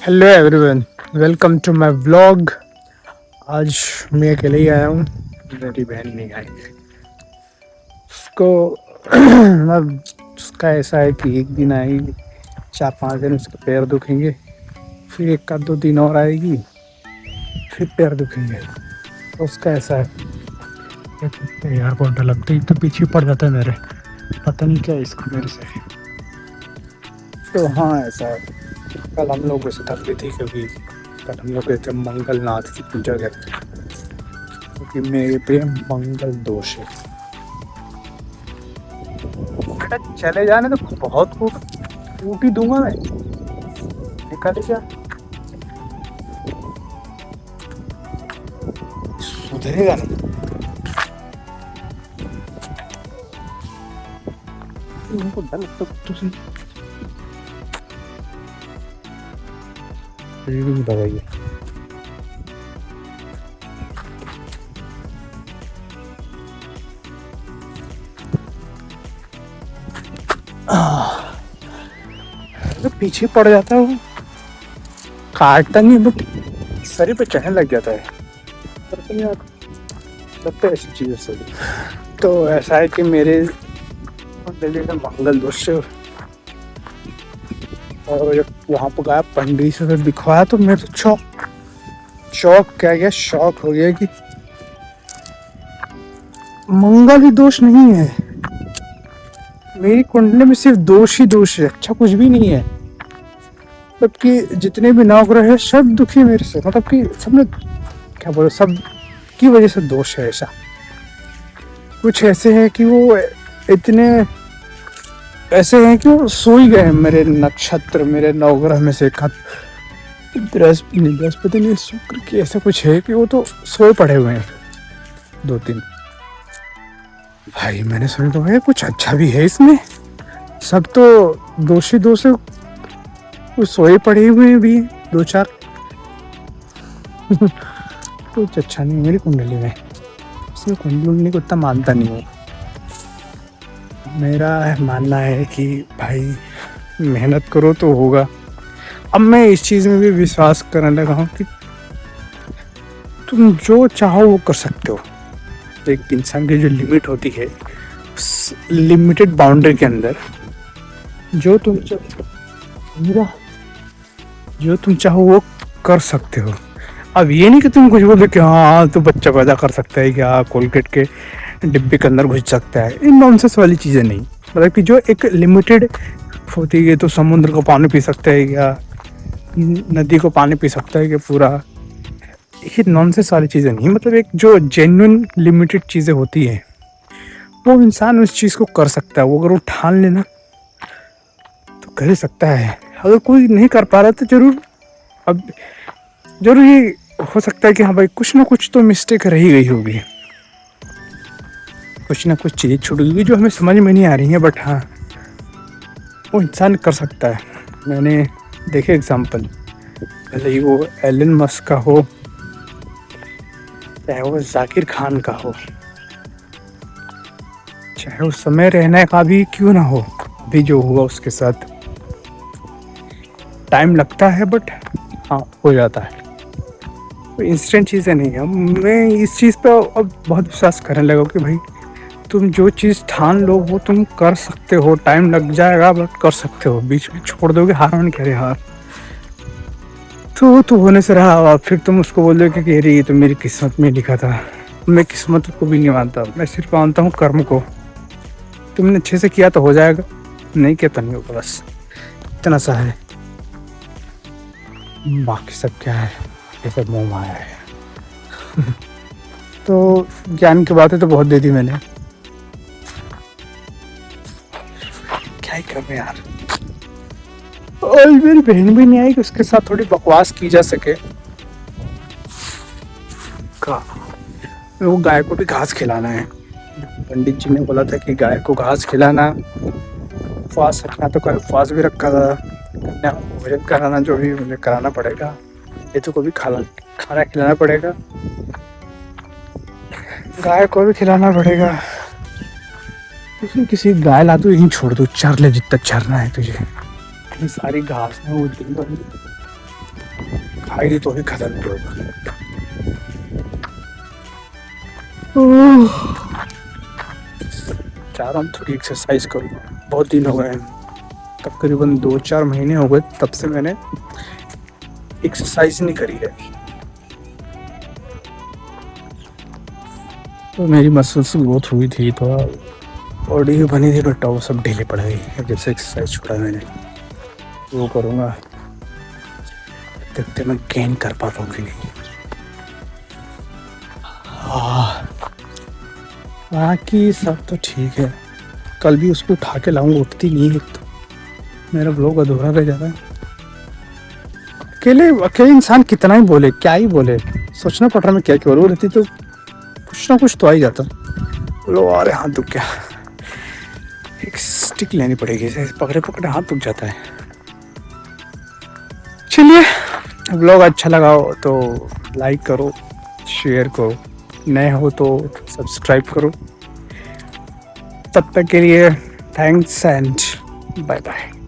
Hello everyone, welcome to my vlog. आज मैं अकेले ही आया हूँ, मेरी बहन नहीं आई है। उसको मतलब उसका ऐसा है कि एक दिन आएगी, 4-5 दिन उसके पैर दुखेंगे, फिर एक आध 2 दिन और आएगी, फिर पैर दुखेंगे। तो उसका ऐसा है। यार बहुत डर लगता है, तो पीछे पड़ जाता है मेरे, पता नहीं क्या है इसको मेरे से। तो हाँ, ऐसा है। कल हम लोग वैसे थक गए थे क्योंकि कल हम लोग गए थे मंगलनाथ की पूजा करते, क्योंकि मेरे पे मंगल दोष है। बेटा चले जाने तो बहुत कूट ही दूंगा मैं, निकल जा, सुधरेगा नहीं। उनको डर लगता कुत्तों से। नहीं बताइए। तो पीछे पड़ जाता है वो, काटता नहीं बट शरीर पे चढ़ने लग जाता है। पता नहीं आप लगता है ऐसी चीज़ों से। तो ऐसा है कि मेरे दिल्ली में मंगल दोष से, और जब वहाँ पर गया पंडित से दिखवाया तो मैं तो शौक हो गया कि मंगल ही दोष नहीं है, मेरी कुंडली में सिर्फ दोष ही दोष है, अच्छा कुछ भी नहीं है। मतलब कि जितने भी नवग्रह है सब दुखी मेरे से, मतलब कि सब में क्या बोलो, सब की वजह से दोष है। ऐसा कुछ ऐसे हैं कि वो इतने ऐसे हैं कि वो सो ही गए। मेरे नक्षत्र, मेरे नवग्रह में से एक बृहस्पति नहीं, शुक्र की ऐसा कुछ है कि वो तो सोए पड़े हुए हैं 2-3। भाई मैंने सुना तो है कुछ अच्छा भी है इसमें, सब तो दोषी दोष है, वो सोए पड़े हुए भी 2-4। कुछ अच्छा नहीं मेरी कुंडली में, इसमें कुंडली को इतना मानता नहीं हूँ। मेरा मानना है कि भाई मेहनत करो तो होगा। अब मैं इस चीज़ में भी विश्वास करने लगा हूँ कि तुम जो चाहो वो कर सकते हो। एक इंसान की जो लिमिट होती है, उस लिमिटेड बाउंड्री के अंदर जो तुम चाहो वो कर सकते हो। अब ये नहीं कि तुम कुछ बोले कि हाँ तो बच्चा पैदा कर सकता है, क्या कोलगेट के डिब्बे के अंदर घुस सकता है, इन नॉनसेंस वाली चीज़ें नहीं। मतलब कि जो एक लिमिटेड होती है, तो समुद्र को पानी पी सकता है या नदी को पानी पी सकता है, कि पूरा ये नॉनसेंस वाली चीज़ें नहीं। मतलब एक जो जेन्युइन लिमिटेड चीज़ें होती हैं वो इंसान उस चीज़ को कर सकता है। वो अगर वो ठान लेना तो कर ही सकता है। अगर कोई नहीं कर पा रहा तो जरूर ये हो सकता है कि हाँ भाई कुछ ना कुछ तो मिस्टेक रही गई होगी, कुछ ना कुछ चीज़ छूट गई जो हमें समझ में नहीं आ रही है, बट हाँ वो इंसान कर सकता है। मैंने देखे एग्जाम्पल, भले ही वो एलन मस्क का हो, चाहे वो जाकिर खान का हो, चाहे वो समय रहने का भी क्यों ना हो। अभी जो हुआ उसके साथ टाइम लगता है बट हाँ हो जाता है, तो इंस्टेंट चीज़ें नहीं है। मैं इस चीज़ पे अब बहुत विश्वास करने लगा कि भाई तुम जो चीज़ ठान लो वो तुम कर सकते हो। टाइम लग जाएगा बट कर सकते हो, बीच में छोड़ दोगे हार मन कह रहे हार तो होने से रहा, फिर तुम उसको बोल दो कि अरे ये तो मेरी किस्मत में लिखा था। मैं किस्मत को भी नहीं मानता, मैं सिर्फ मानता हूँ कर्म को। तुमने अच्छे से किया तो हो जाएगा, नहीं किया तो नहीं होगा, बस इतना सा है। बाकी सब क्या है, ये सब मोह माया है। तो ज्ञान की बातें तो बहुत दे दी मैंने, क्या ही कर रहे यार। और मेरी बहन भी नहीं आई कि उसके साथ थोड़ी बकवास की जा सके। वो गाय को भी घास खिलाना है, पंडित जी ने बोला था कि गाय को घास खिलाना, उपवास रखना, तो कल उपवास भी रखा था, भोजन कराना, जो भी मुझे कराना पड़ेगा। ये तो को भी खाना खिलाना पड़ेगा, गाय को भी खिलाना पड़ेगा। किसी गाय ला तो यहीं छोड़ दो, चर ले जितना चरना है तुझे। इतनी सारी घास है वो दिन भर खाएगी तो ही खत्म होगा। चाह रहा हूँ थोड़ी एक्सरसाइज करूँ, बहुत दिन हो गए हैं, तकरीबन 2-4 महीने हो गए तब से मैंने एक्सरसाइज नहीं करी है। तो मेरी मसल्स ग्रोथ हुई थी, थोड़ा बॉडी बनी थी, बट वो सब ढीले पड़ गई जब से एक्सरसाइज छोड़ा मैंने। वो करूँगा, देखते मैं गेन कर पाता हूँ कि नहीं। बाकी सब तो ठीक है, कल भी उसको उठा के लाऊंगा, उठती नहीं है तो मेरा ब्लॉग अधूरा रह जाता है। अकेले अकेले इंसान कितना ही बोले, क्या ही बोले, सोचना पड़ रहा मैं क्या करूँ, रहती तो कुछ ना कुछ तो आ ही जाता। लो अरे हाथ दुख गया, एक स्टिक लेनी पड़ेगी, इसे पकड़े पकड़े हाथ दुख जाता है। चलिए, ब्लॉग अच्छा लगा हो तो लाइक करो, शेयर करो, नए हो तो सब्सक्राइब करो। तब तक के लिए थैंक्स एंड बाय बाय।